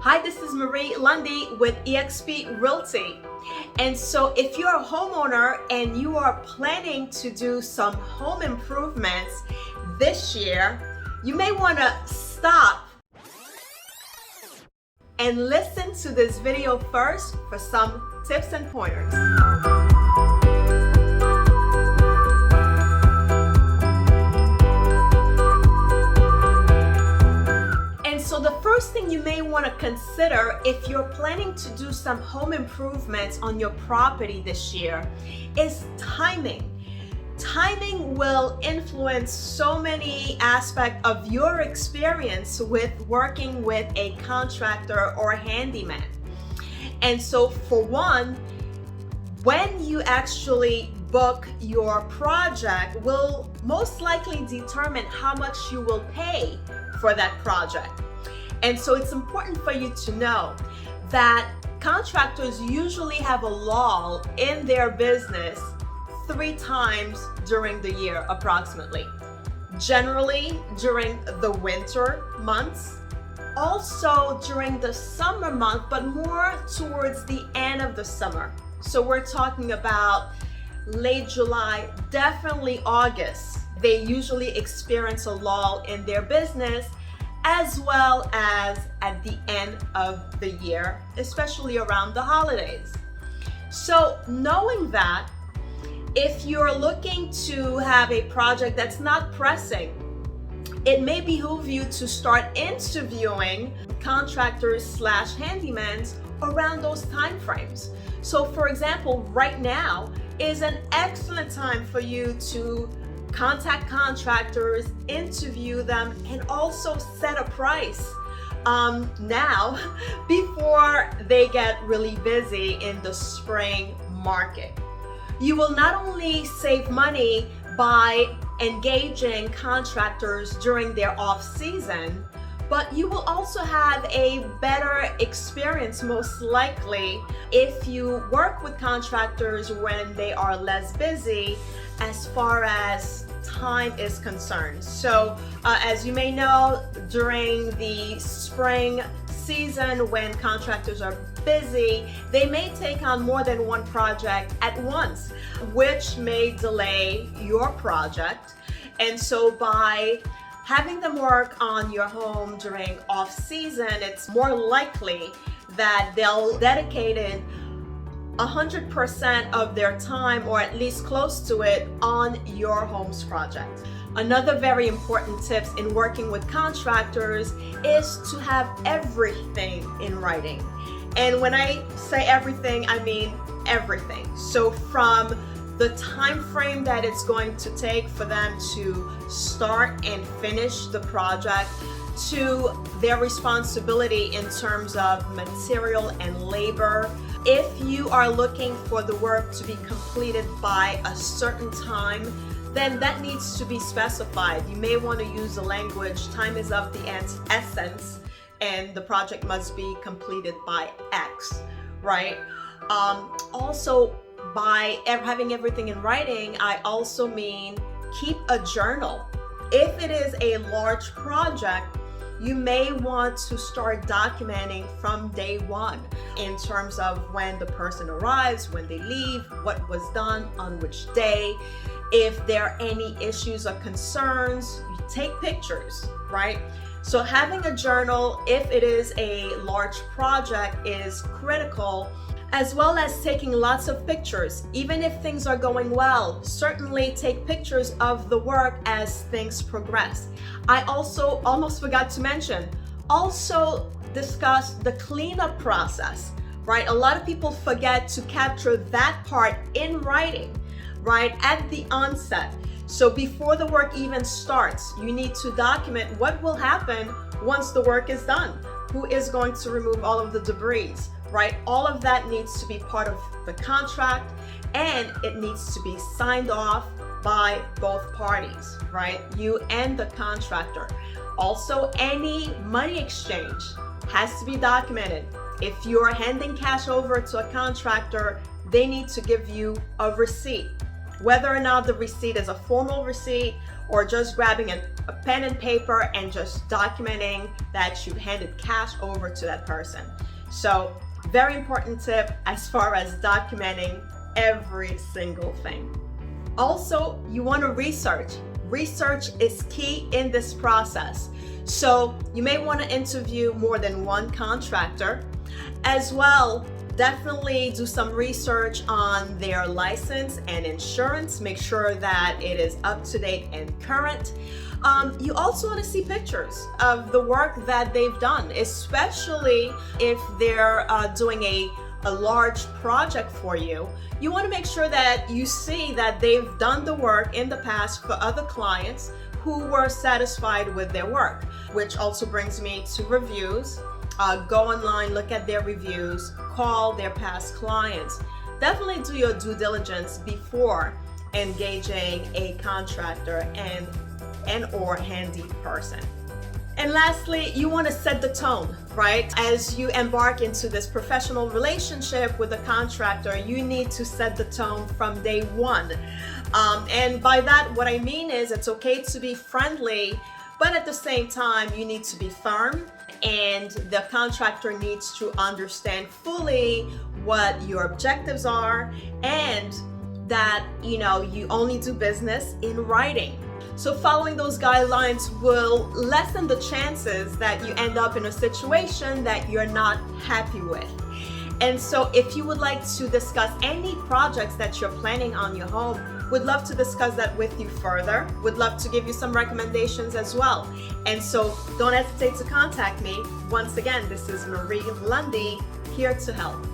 Hi, this is Marie Lundi with eXp Realty. And so if you're a homeowner and you are planning to do some home improvements this year, you may want to stop and listen to this video first for some tips and pointers. So the first thing you may want to consider if you're planning to do some home improvements on your property this year is timing. Timing will influence so many aspects of your experience with working with a contractor or a handyman. And so for one, when you actually book your project will most likely determine how much you will pay for that project. And so it's important for you to know that contractors usually have a lull in their business 3 times during the year approximately. Generally during the winter months, also during the summer month, but more towards the end of the summer. So we're talking about late July, definitely August. They usually experience a lull in their business, as well as at the end of the year, especially around the holidays. So knowing that, if you're looking to have a project that's not pressing, it may behoove you to start interviewing contractors / handymans around those time frames. So for example, right now is an excellent time for you to contact contractors, interview them, and also set a price now before they get really busy in the spring market. You will not only save money by engaging contractors during their off season, but you will also have a better experience most likely if you work with contractors when they are less busy as far as time is concerned. So as you may know, during the spring season when contractors are busy, they may take on more than one project at once, which may delay your project. And so by having them work on your home during off season, it's more likely that they'll dedicate 100% of their time, or at least close to it, on your home's project. Another very important tip in working with contractors is to have everything in writing. And when I say everything, I mean everything. So from the time frame that it's going to take for them to start and finish the project, to their responsibility in terms of material and labor. If you are looking for the work to be completed by a certain time, then that needs to be specified. You may want to use the language, time is of the essence, and the project must be completed by X, right? Also, by having everything in writing, I also mean keep a journal. If it is a large project, you may want to start documenting from day one in terms of when the person arrives, when they leave, what was done on which day. If there are any issues or concerns, you take pictures, right? So having a journal, if it is a large project, is critical, as well as taking lots of pictures. Even if things are going well, certainly take pictures of the work as things progress. I also almost forgot to mention, also discuss the cleanup process, right? A lot of people forget to capture that part in writing, right, at the onset. So before the work even starts, you need to document what will happen once the work is done. Who is going to remove all of the debris, right? All of that needs to be part of the contract, and it needs to be signed off by both parties, right? You and the contractor. Also, any money exchange has to be documented. If you're handing cash over to a contractor, they need to give you a receipt, whether or not the receipt is a formal receipt or just grabbing a pen and paper and just documenting that you handed cash over to that person. So very important tip as far as documenting every single thing. Also, you want to research. Research is key in this process. So you may want to interview more than one contractor. As well, definitely do some research on their license and insurance. Make sure that it is up to date and current. You also want to see pictures of the work that they've done, especially if they're doing a large project for you. You want to make sure that you see that they've done the work in the past for other clients who were satisfied with their work, which also brings me to reviews. Go online, look at their reviews, call their past clients. Definitely do your due diligence before engaging a contractor and or handy person. And lastly, you want to set the tone, right? As you embark into this professional relationship with a contractor, you need to set the tone from day one. And by that, what I mean is it's okay to be friendly, but at the same time, you need to be firm, and the contractor needs to understand fully what your objectives are and that, you only do business in writing. So following those guidelines will lessen the chances that you end up in a situation that you're not happy with. And so if you would like to discuss any projects that you're planning on your home, would love to discuss that with you further. Would love to give you some recommendations as well. And so don't hesitate to contact me. Once again, this is Marie Lundi, here to help.